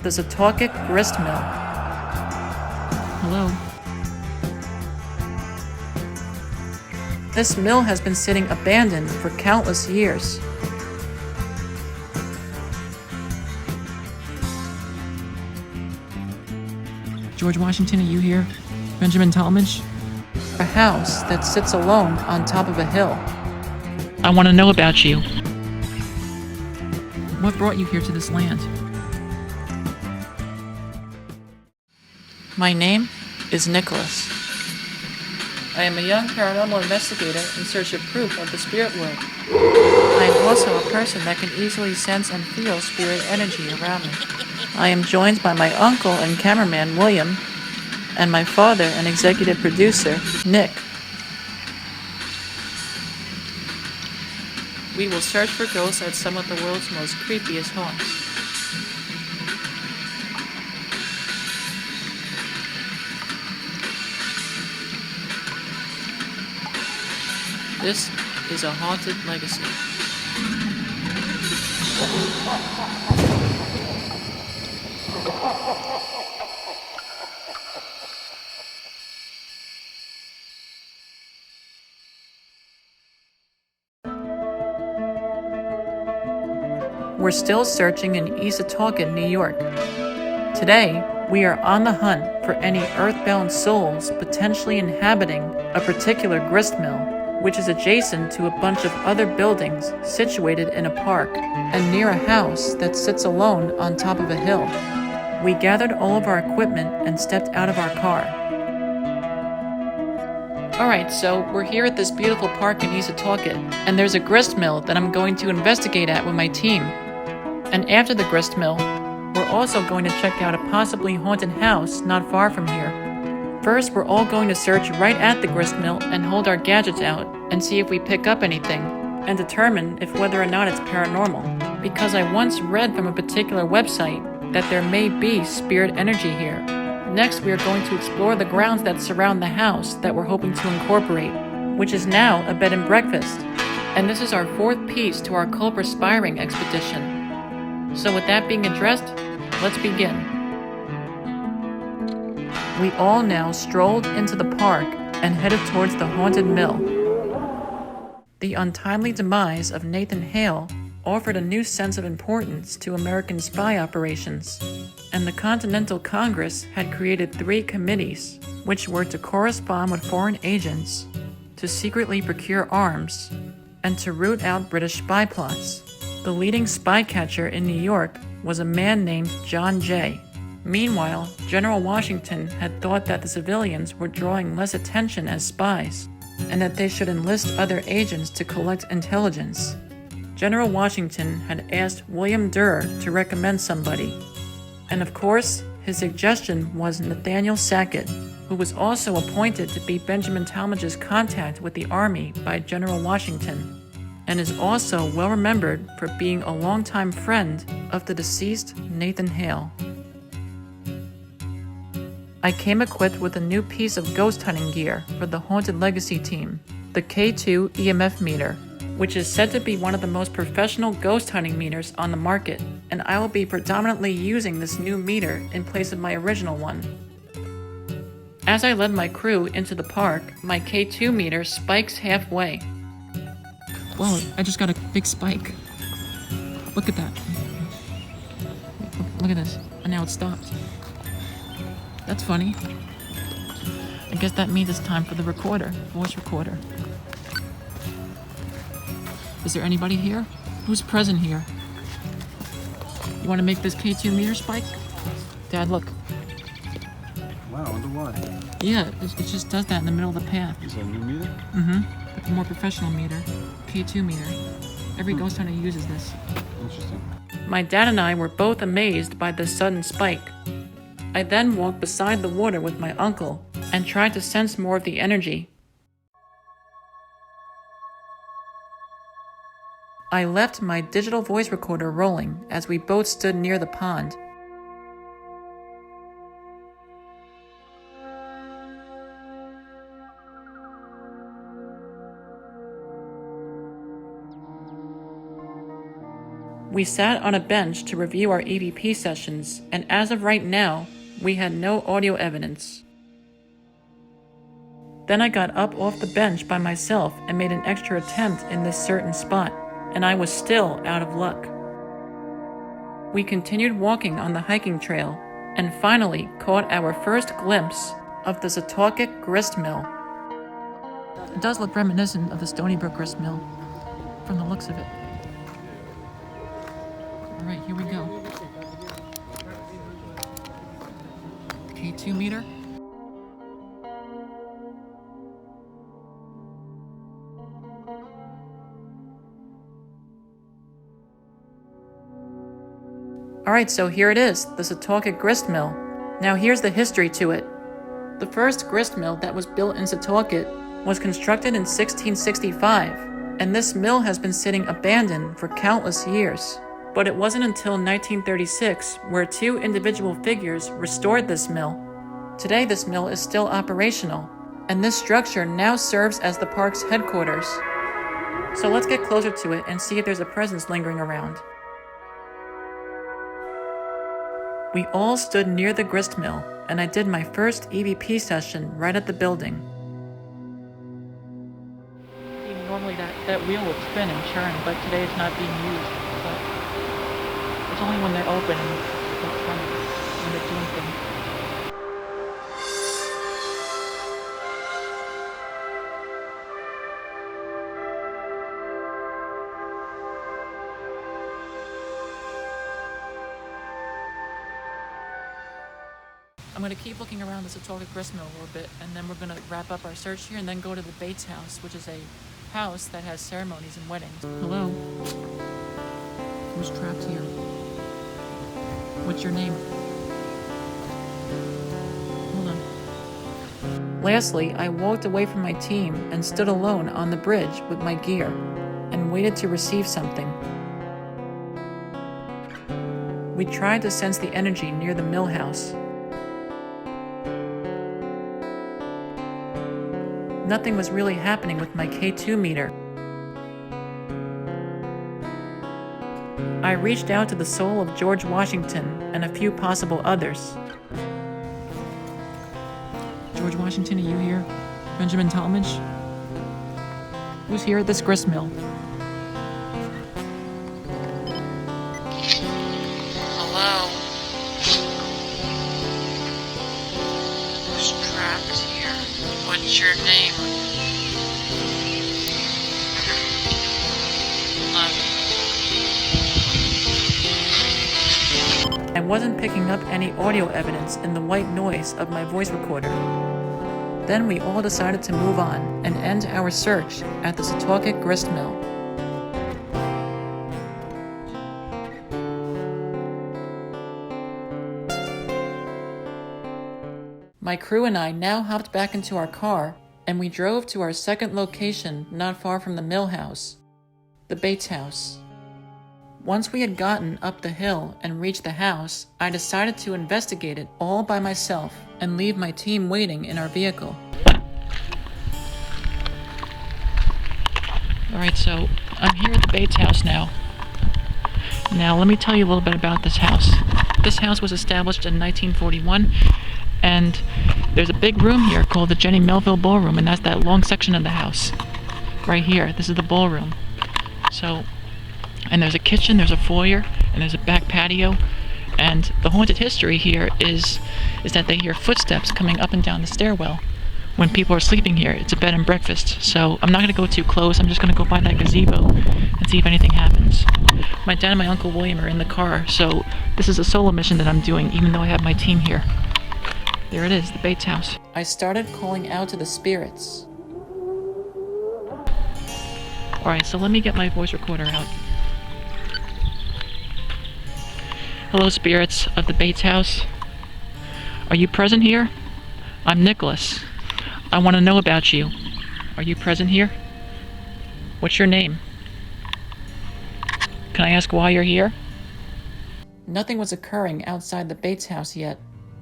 the Setauket Grist Mill. Hello. This mill has been sitting abandoned for countless years. George Washington, are you here? Benjamin Talmadge? A house that sits alone on top of a hill. I want to know about you. What brought you here to this land? My name is Nicholas. I am a young paranormal investigator in search of proof of the spirit world. I am also a person that can easily sense and feel spirit energy around me. I am joined by my uncle and cameraman, William, and my father and executive producer, Nick. We will search for ghosts at some of the world's most creepiest haunts. This is a haunted legacy. We're still searching in East Setauket, New York. Today, we are on the hunt for any earthbound souls potentially inhabiting a particular grist mill, which is adjacent to a bunch of other buildings situated in a park and near a house that sits alone on top of a hill. We gathered all of our equipment and stepped out of our car. Alright, so we're here at this beautiful park in East Setauket, and there's a grist mill that I'm going to investigate at with my team. And after the grist mill, we're also going to check out a possibly haunted house not far from here. First, we're all going to search right at the grist mill and hold our gadgets out and see if we pick up anything and determine if whether or not it's paranormal. Because I once read from a particular website that there may be spirit energy here. Next, we are going to explore the grounds that surround the house that we're hoping to incorporate, which is now a bed and breakfast. And this is our fourth piece to our Culper Spy Ring Expedition. So with that being addressed, let's begin. We all now strolled into the park and headed towards the haunted mill. The untimely demise of Nathan Hale offered a new sense of importance to American spy operations, and the Continental Congress had created 3 committees, which were to correspond with foreign agents, to secretly procure arms, and to root out British spy plots. The leading spy catcher in New York was a man named John Jay. Meanwhile, General Washington had thought that the civilians were drawing less attention as spies, and that they should enlist other agents to collect intelligence. General Washington had asked William Durr to recommend somebody, and of course, his suggestion was Nathaniel Sackett, who was also appointed to be Benjamin Talmadge's contact with the Army by General Washington, and is also well remembered for being a longtime friend of the deceased Nathan Hale. I came equipped with a new piece of ghost hunting gear for the Haunted Legacy team, the K2 EMF meter, which is said to be one of the most professional ghost hunting meters on the market, and I will be predominantly using this new meter in place of my original one. As I led my crew into the park, my K2 meter spikes halfway. Whoa, I just got a big spike. Look at that. Look at this. And now it stopped. That's funny. I guess that means it's time for the recorder, voice recorder. Is there anybody here? Who's present here? You want to make this K2 meter spike? Dad, look. Wow, I wonder why. Yeah, it just does that in the middle of the path. Is that a new meter? Mm-hmm. Like a more professional meter. K2 meter. Every ghost hunter uses this. Interesting. My dad and I were both amazed by this sudden spike. I then walked beside the water with my uncle and tried to sense more of the energy. I left my digital voice recorder rolling as we both stood near the pond. We We sat on a bench to review our EVP sessions, and as of right now, we had no audio evidence. Then I got up off the bench by myself and made an extra attempt in this certain spot, and I was still out of luck. We continued walking on the hiking trail and finally caught our first glimpse of the Setauket Grist Mill. It does look reminiscent of the Stony Brook Grist Mill from the looks of it. All right, here we go. K2 meter. Alright, so here it is, the Setauket Grist Mill. Now here's the history to it. The first grist mill that was built in Setauket was constructed in 1665, and this mill has been sitting abandoned for countless years. But it wasn't until 1936 where two individual figures restored this mill. Today this mill is still operational, and this structure now serves as the park's headquarters. So let's get closer to it and see if there's a presence lingering around. We all stood near the grist mill, and I did my first EVP session right at the building. Normally that wheel would spin and churn, but today it's not being used. But it's only when they're open and it's funny when they're doing things. I'm going to keep looking around the Setauket Grist Mill a little bit, and then we're going to wrap up our search here and then go to the Bates house, which is a house that has ceremonies and weddings. Hello? Who's trapped here? What's your name? Hold on. Lastly, I walked away from my team and stood alone on the bridge with my gear and waited to receive something. We tried to sense the energy near the mill house. Nothing was really happening with my K2 meter. I reached out to the soul of George Washington and a few possible others. George Washington, are you here? Benjamin Talmadge? Who's here at this grist mill? Hello? Who's trapped here? What's your name? I wasn't picking up any audio evidence in the white noise of my voice recorder. Then we all decided to move on and end our search at the Setauket Grist Mill. My crew and I now hopped back into our car, and we drove to our second location not far from the mill house, the Bates house. Once we had gotten up the hill and reached the house, I decided to investigate it all by myself and leave my team waiting in our vehicle. Alright, so I'm here at the Bates house now. Now, let me tell you a little bit about this house. This house was established in 1941, and there's a big room here called the Jenny Melville Ballroom, and that's that long section of the house. Right here, this is the ballroom. So, and there's a kitchen, there's a foyer, and there's a back patio, and the haunted history here is that they hear footsteps coming up and down the stairwell when people are sleeping here. It's a bed and breakfast, so I'm not going to go too close. I'm just going to go by that gazebo and see if anything happens. My dad and my Uncle William are in the car, so this is a solo mission that I'm doing, even though I have my team here. There it is, the Bates house. I started calling out to the spirits. Alright, so let me get my voice recorder out. Hello, spirits of the Bates house. Are you present here? I'm Nicholas. I want to know about you. Are you present here? What's your name? Can I ask why you're here? Nothing was occurring outside the Bates house yet,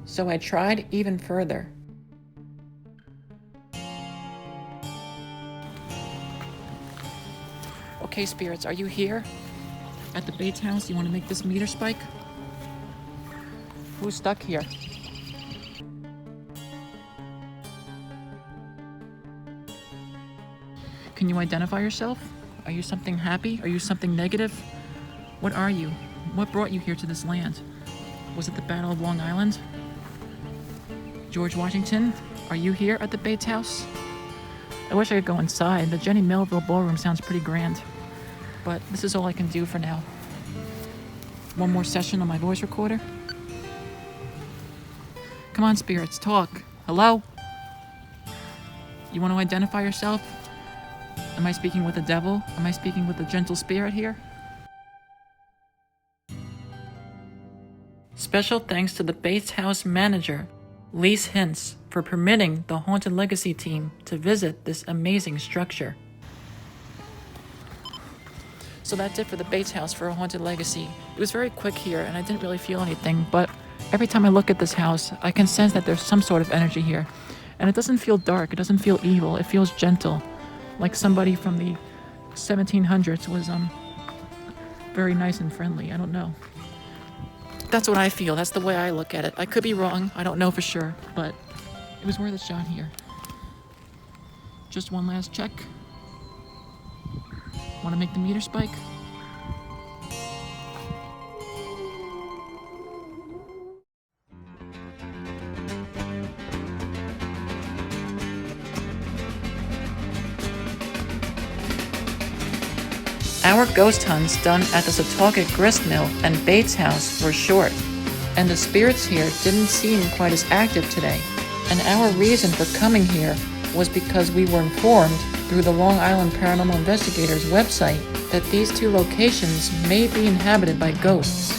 so I tried even further. Okay, spirits, are you here? at the Bates house. You want to make this meter spike? Who's stuck here? Can you identify yourself? Are you something happy? Are you something negative? What are you? What brought you here to this land? Was it the Battle of Long Island? George Washington, are you here at the Bates house? I wish I could go inside. The Jenny Melville Ballroom sounds pretty grand. But this is all I can do for now. One more session on my voice recorder. Come on, spirits, talk. Hello? You want to identify yourself? Am I speaking with the devil? Am I speaking with a gentle spirit here? Special thanks to the Bates House manager, Lise Hintz, for permitting the Haunted Legacy team to visit this amazing structure. So that's it for the Bates house for a Haunted Legacy. It was very quick here and I didn't really feel anything, but every time I look at this house, I can sense that there's some sort of energy here. And it doesn't feel dark, it doesn't feel evil, it feels gentle. Like somebody from the 1700s was very nice and friendly. I don't know. That's what I feel. That's the way I look at it. I could be wrong. I don't know for sure, but it was worth a shot here. Just one last check. Want to make the meter spike? Our ghost hunts done at the Setauket Grist Mill and Bates House were short, and the spirits here didn't seem quite as active today. And our reason for coming here was because we were informed through the Long Island Paranormal Investigators website that these two locations may be inhabited by ghosts.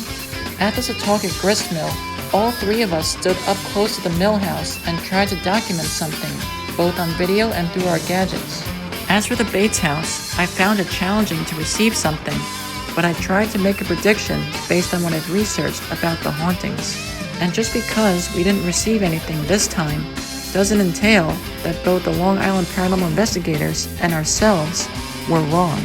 At the Setauket Grist Mill, all three of us stood up close to the mill house and tried to document something, both on video and through our gadgets. As for the Bates house, I found it challenging to receive something, but I tried to make a prediction based on what I've researched about the hauntings. And just because we didn't receive anything this time, doesn't entail that both the Long Island Paranormal Investigators and ourselves were wrong.